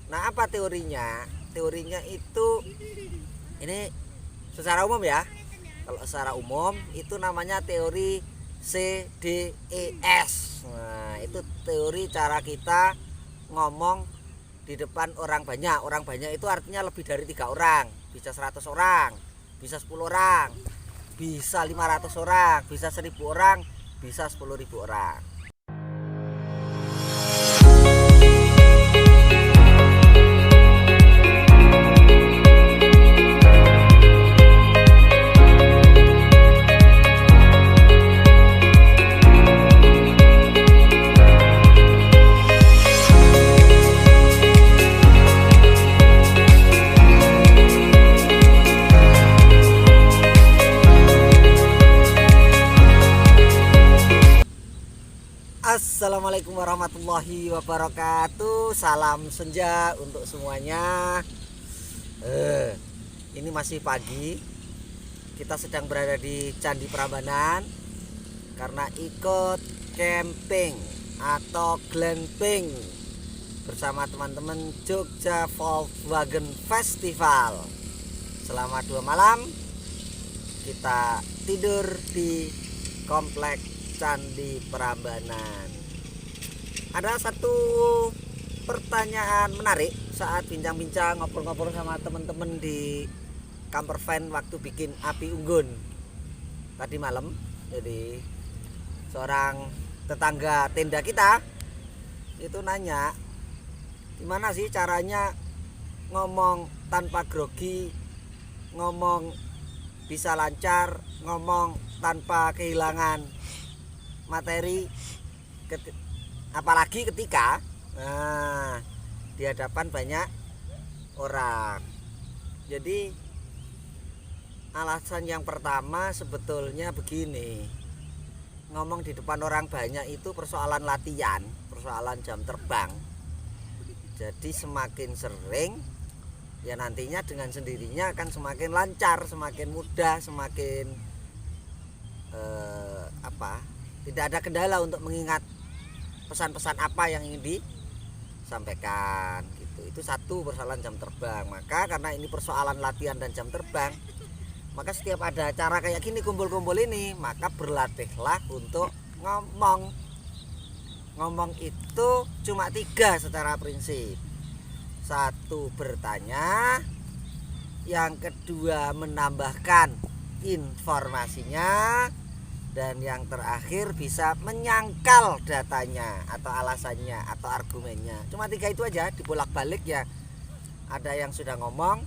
Nah, apa teorinya? Teorinya itu ini secara umum ya. Kalau secara umum itu namanya teori CDES. Nah, itu teori cara kita ngomong di depan orang banyak. Orang banyak itu artinya lebih dari 3 orang. Bisa 100 orang, bisa 10 orang, bisa 500 orang, bisa 1000 orang, bisa 10.000 orang. Assalamualaikum warahmatullahi wabarakatuh. Salam senja untuk semuanya. Ini masih pagi. Kita sedang berada di Candi Prambanan karena ikut camping atau glamping bersama teman-teman Jogja Volkswagen Festival. Selama 2 malam kita tidur di komplek Candi Prambanan. Ada satu pertanyaan menarik saat bincang-bincang ngobrol-ngobrol sama teman-teman di camper van waktu bikin api unggun tadi malam. Jadi seorang tetangga tenda kita itu nanya, gimana sih caranya ngomong tanpa grogi, ngomong bisa lancar, ngomong tanpa kehilangan materi, apalagi ketika di hadapan banyak orang. Jadi alasan yang pertama sebetulnya begini, ngomong di depan orang banyak itu persoalan latihan, persoalan jam terbang. Jadi semakin sering ya nantinya dengan sendirinya akan semakin lancar, semakin mudah, semakin tidak ada kendala untuk mengingat pesan-pesan apa yang ingin disampaikan gitu. Itu satu persoalan jam terbang. Maka karena ini persoalan latihan dan jam terbang, maka setiap ada acara kayak gini, kumpul-kumpul ini, maka berlatihlah untuk ngomong. Ngomong itu cuma 3 secara prinsip. 1 bertanya, yang kedua menambahkan informasinya, dan yang terakhir bisa menyangkal datanya atau alasannya atau argumennya. Cuma 3 itu aja, dibolak-balik ya. Ada yang sudah ngomong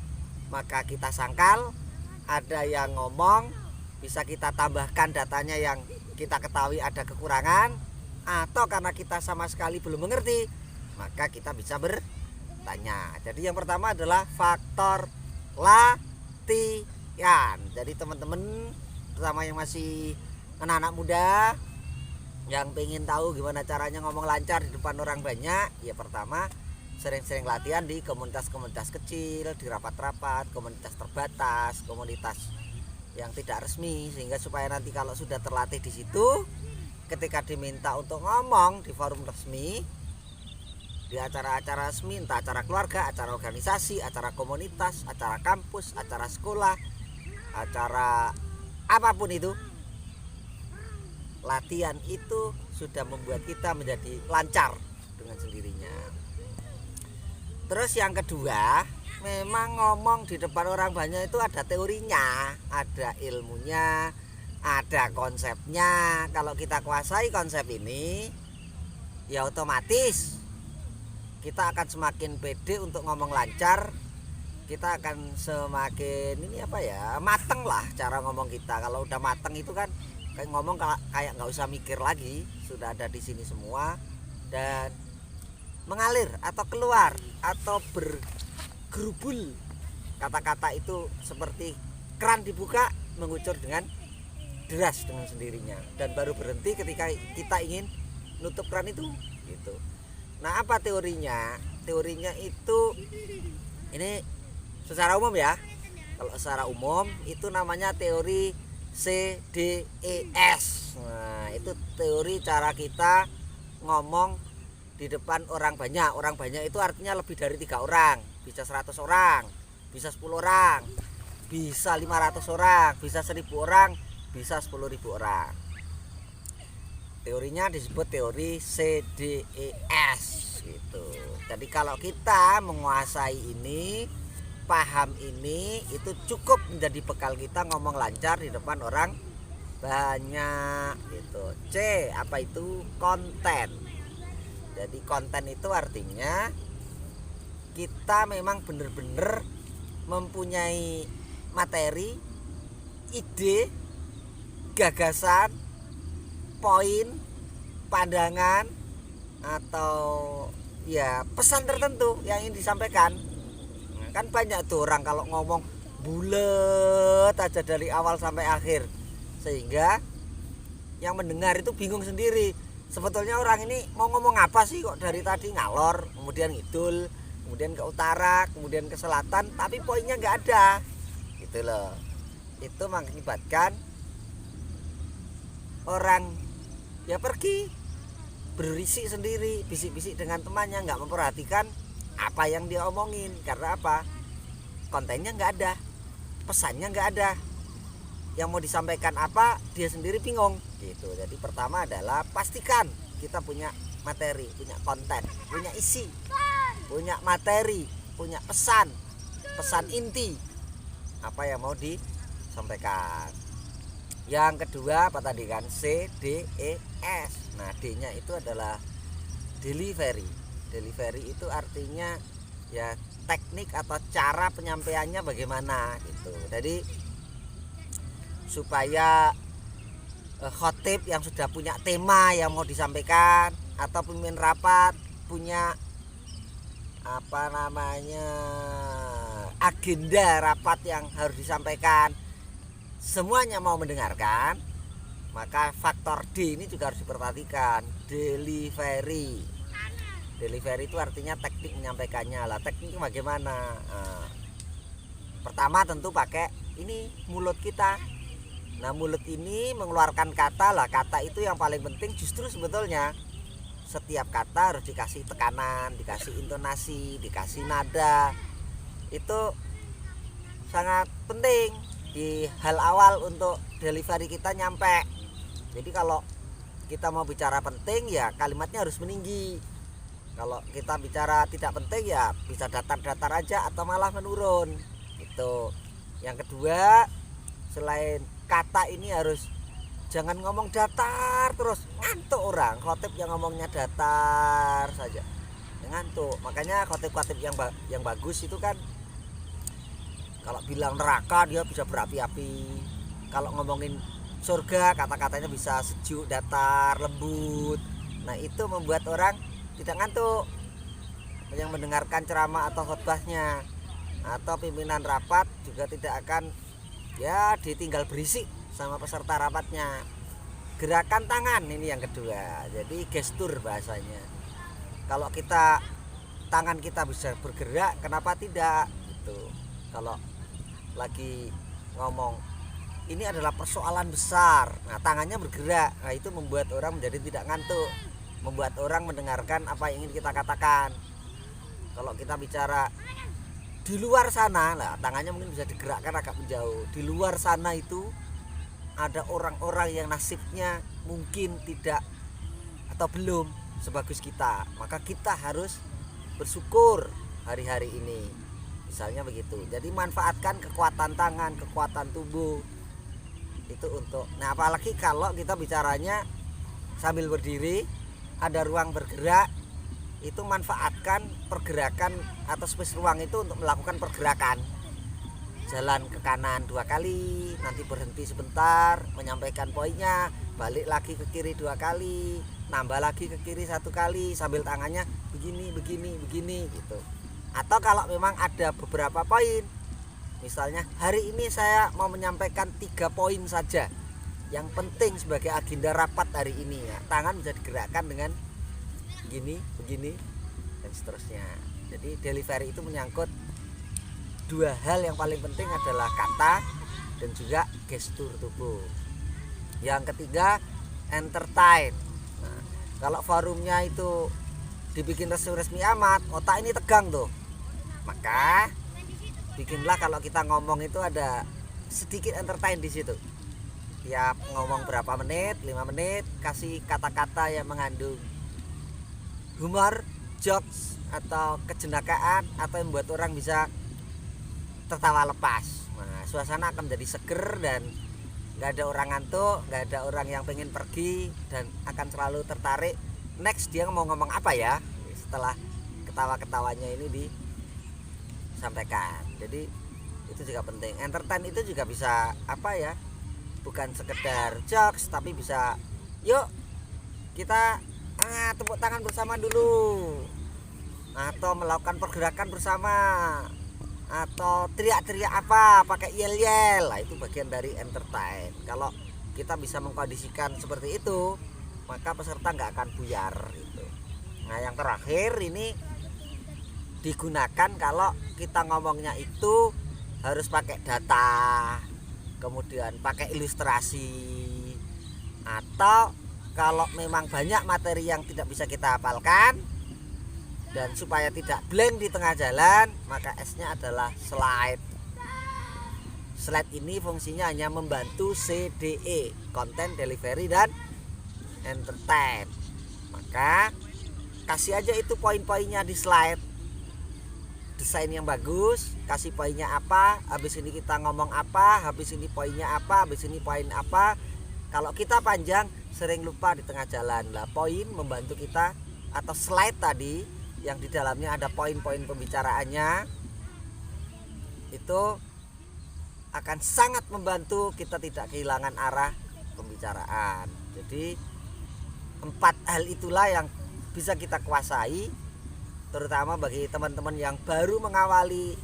maka kita sangkal, ada yang ngomong bisa kita tambahkan datanya yang kita ketahui ada kekurangan, atau karena kita sama sekali belum mengerti maka kita bisa bertanya. Jadi yang pertama adalah faktor latihan. Jadi teman-teman terutama yang masih anak-anak muda yang pengen tahu gimana caranya ngomong lancar di depan orang banyak, ya pertama sering-sering latihan di komunitas-komunitas kecil, di rapat-rapat, komunitas terbatas, komunitas yang tidak resmi, sehingga supaya nanti kalau sudah terlatih di situ, ketika diminta untuk ngomong di forum resmi, di acara-acara resmi, entah acara keluarga, acara organisasi, acara komunitas, acara kampus, acara sekolah, acara apapun itu, latihan itu sudah membuat kita menjadi lancar dengan sendirinya. Terus yang kedua, memang ngomong di depan orang banyak itu ada teorinya, ada ilmunya, ada konsepnya. Kalau kita kuasai konsep ini, ya otomatis kita akan semakin pede untuk ngomong lancar. Kita akan semakin mateng lah cara ngomong kita. Kalau udah mateng itu kan kayak ngomong kayak nggak usah mikir lagi, sudah ada di sini semua dan mengalir atau keluar atau bergerubul. Kata-kata itu seperti keran dibuka mengucur dengan deras dengan sendirinya dan baru berhenti ketika kita ingin nutup keran itu gitu. Nah, apa teorinya? Teorinya itu ini secara umum ya. Kalau secara umum itu namanya teori CDES. Nah, itu teori cara kita ngomong di depan orang banyak. Orang banyak itu artinya lebih dari 3 orang, bisa 100 orang, bisa 10 orang, bisa 500 orang, bisa 1000 orang, bisa 10.000 orang. Teorinya disebut teori CDES gitu. Jadi kalau kita menguasai ini, paham ini, itu cukup menjadi bekal kita ngomong lancar di depan orang banyak gitu. C, apa itu? Konten. Jadi konten itu artinya kita memang benar-benar mempunyai materi, ide, gagasan, poin, pandangan, atau ya pesan tertentu yang ingin disampaikan. Nah, kan banyak tuh orang kalau ngomong bulet aja dari awal sampai akhir, sehingga yang mendengar itu bingung sendiri. Sebetulnya orang ini mau ngomong apa sih, kok dari tadi ngalor, kemudian ngidul, kemudian ke utara, kemudian ke selatan, tapi poinnya nggak ada gitu loh. Itu mengakibatkan orang ya pergi berisik sendiri, bisik-bisik dengan temannya, nggak memperhatikan apa yang dia omongin. Karena apa? Kontennya nggak ada, pesannya nggak ada, yang mau disampaikan apa dia sendiri bingung gitu. Jadi pertama adalah pastikan kita punya materi, punya konten, punya isi, punya materi, punya pesan inti apa yang mau disampaikan. Yang kedua apa tadi kan? C, D, E, S. Nah, D-nya itu adalah delivery. Delivery itu artinya ya teknik atau cara penyampaiannya bagaimana gitu. Jadi supaya khotib yang sudah punya tema yang mau disampaikan, atau pemimpin rapat punya agenda rapat yang harus disampaikan, semuanya mau mendengarkan, maka faktor D ini juga harus diperhatikan. Delivery itu artinya teknik menyampaikannya. Lah teknik bagaimana? Pertama tentu pakai ini mulut kita. Nah, mulut ini mengeluarkan kata. Lah kata itu yang paling penting justru sebetulnya setiap kata harus dikasih tekanan, dikasih intonasi, dikasih nada. Itu sangat penting di hal awal untuk delivery kita nyampe. Jadi kalau kita mau bicara penting ya kalimatnya harus meninggi. Kalau kita bicara tidak penting ya bisa datar-datar aja atau malah menurun gitu. Yang kedua, selain kata ini harus jangan ngomong datar terus, ngantuk orang. Khotib yang ngomongnya datar saja ngantuk. Makanya khotib-khotib yang bagus itu kan kalau bilang neraka dia bisa berapi-api. Kalau ngomongin surga kata-katanya bisa sejuk, datar, lembut. Nah, itu membuat orang tidak ngantuk yang mendengarkan ceramah atau khotbahnya. Atau pimpinan rapat juga tidak akan ya ditinggal berisik sama peserta rapatnya. Gerakan tangan ini yang kedua. Jadi gestur bahasanya. Kalau tangan kita bisa bergerak, kenapa tidak gitu. Kalau lagi ngomong ini adalah persoalan besar, nah tangannya bergerak, nah itu membuat orang menjadi tidak ngantuk, membuat orang mendengarkan apa yang ingin kita katakan. Kalau kita bicara di luar sana, lah tangannya mungkin bisa digerakkan agak menjauh. Di luar sana itu ada orang-orang yang nasibnya mungkin tidak atau belum sebagus kita, maka kita harus bersyukur hari-hari ini. Misalnya begitu. Jadi manfaatkan kekuatan tangan, kekuatan tubuh itu untuk. Nah, apalagi kalau kita bicaranya sambil berdiri, ada ruang bergerak, itu manfaatkan pergerakan atau space ruang itu untuk melakukan pergerakan. Jalan ke kanan 2 kali, nanti berhenti sebentar, menyampaikan poinnya, balik lagi ke kiri 2 kali, nambah lagi ke kiri 1 kali, sambil tangannya begini gitu. Atau kalau memang ada beberapa poin, misalnya hari ini saya mau menyampaikan 3 poin saja yang penting sebagai agenda rapat hari ini, ya tangan bisa digerakkan dengan begini dan seterusnya. Jadi delivery itu menyangkut 2 hal yang paling penting adalah kata dan juga gestur tubuh. Yang ketiga, entertain. Nah, kalau forumnya itu dibikin resmi-resmi amat, otak ini tegang tuh. Maka bikinlah kalau kita ngomong itu ada sedikit entertain di situ. Tiap ngomong berapa menit, 5 menit, kasih kata-kata yang mengandung humor, jokes atau kejenakaan atau yang membuat orang bisa tertawa lepas. Nah, suasana akan menjadi seger dan nggak ada orang ngantuk, nggak ada orang yang pengen pergi dan akan selalu tertarik. Next dia mau ngomong apa ya setelah ketawa-ketawanya ini disampaikan. Jadi itu juga penting. Entertain itu juga bisa apa ya? Bukan sekedar jokes tapi bisa yuk kita tepuk tangan bersama dulu atau melakukan pergerakan bersama atau teriak-teriak apa pakai yel-yel. Nah, itu bagian dari entertain. Kalau kita bisa mengkondisikan seperti itu maka peserta nggak akan buyar gitu. Nah yang terakhir ini digunakan kalau kita ngomongnya itu harus pakai data, kemudian pakai ilustrasi, atau kalau memang banyak materi yang tidak bisa kita hafalkan dan supaya tidak blank di tengah jalan, maka S-nya adalah slide. Slide ini fungsinya hanya membantu CDE, content delivery dan entertain. Maka kasih aja itu poin-poinnya di slide. Desain yang bagus, kasih poinnya apa, habis ini kita ngomong apa, habis ini poinnya apa, habis ini poin apa. Kalau kita panjang sering lupa di tengah jalan. Lah poin membantu kita, atau slide tadi yang di dalamnya ada poin-poin pembicaraannya, itu akan sangat membantu kita tidak kehilangan arah pembicaraan. Jadi 4 hal itulah yang bisa kita kuasai, terutama bagi teman-teman yang baru mengawali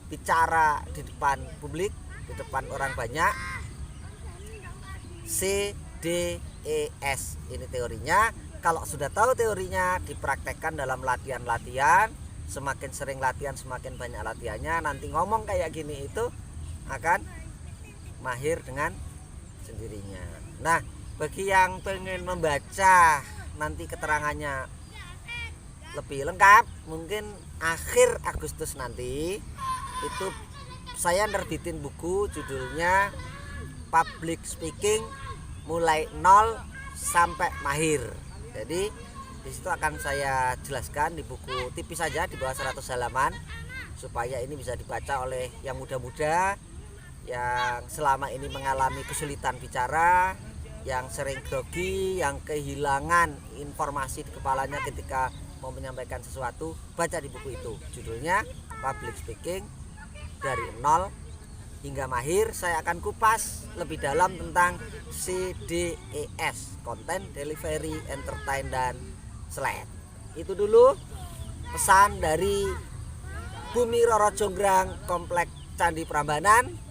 bicara di depan publik, di depan orang banyak. C, D, E, S ini teorinya. Kalau sudah tahu teorinya, dipraktekkan dalam latihan-latihan. Semakin sering latihan, semakin banyak latihannya. Nanti ngomong kayak gini itu akan mahir dengan sendirinya. Nah, bagi yang pengen membaca nanti keterangannya lebih lengkap, mungkin akhir Agustus nanti itu saya nerbitin buku judulnya Public Speaking mulai 0 sampai mahir. Jadi di situ akan saya jelaskan di buku tipis saja di bawah 100 halaman supaya ini bisa dibaca oleh yang muda-muda yang selama ini mengalami kesulitan bicara, yang sering grogi, yang kehilangan informasi di kepalanya ketika mau menyampaikan sesuatu. Baca di buku itu, judulnya Public Speaking dari 0 hingga mahir. Saya akan kupas lebih dalam tentang CDES, Content Delivery, Entertain, dan Slide. Itu dulu pesan dari Bumi Roro Jonggrang, Komplek Candi Prambanan,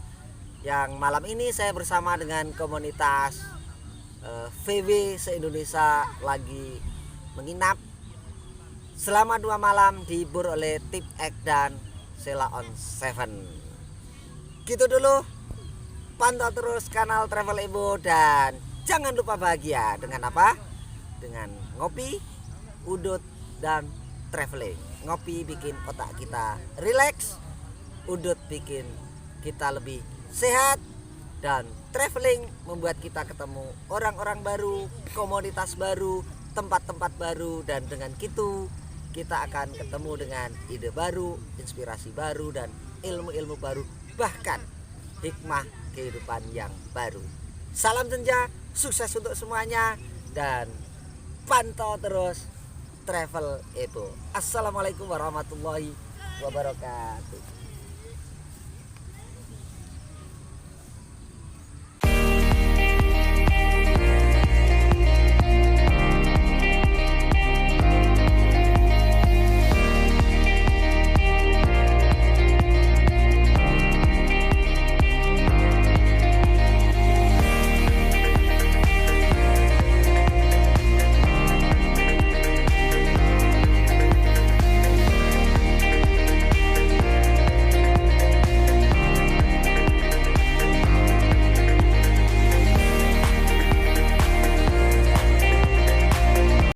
yang malam ini saya bersama dengan komunitas VW se-Indonesia lagi menginap selama 2 malam, dihibur oleh Tip X dan Sela on 7. Gitu dulu, pantau terus kanal Travel Ebo dan jangan lupa bahagia dengan apa? Dengan ngopi, udut, dan traveling. Ngopi bikin otak kita rileks, udut bikin kita lebih sehat, dan traveling membuat kita ketemu orang-orang baru, komunitas baru, tempat-tempat baru, dan dengan gitu kita akan ketemu dengan ide baru, inspirasi baru, dan ilmu-ilmu baru, bahkan hikmah kehidupan yang baru. Salam senja, sukses untuk semuanya, dan pantau terus Travel Ebo. Assalamualaikum warahmatullahi wabarakatuh.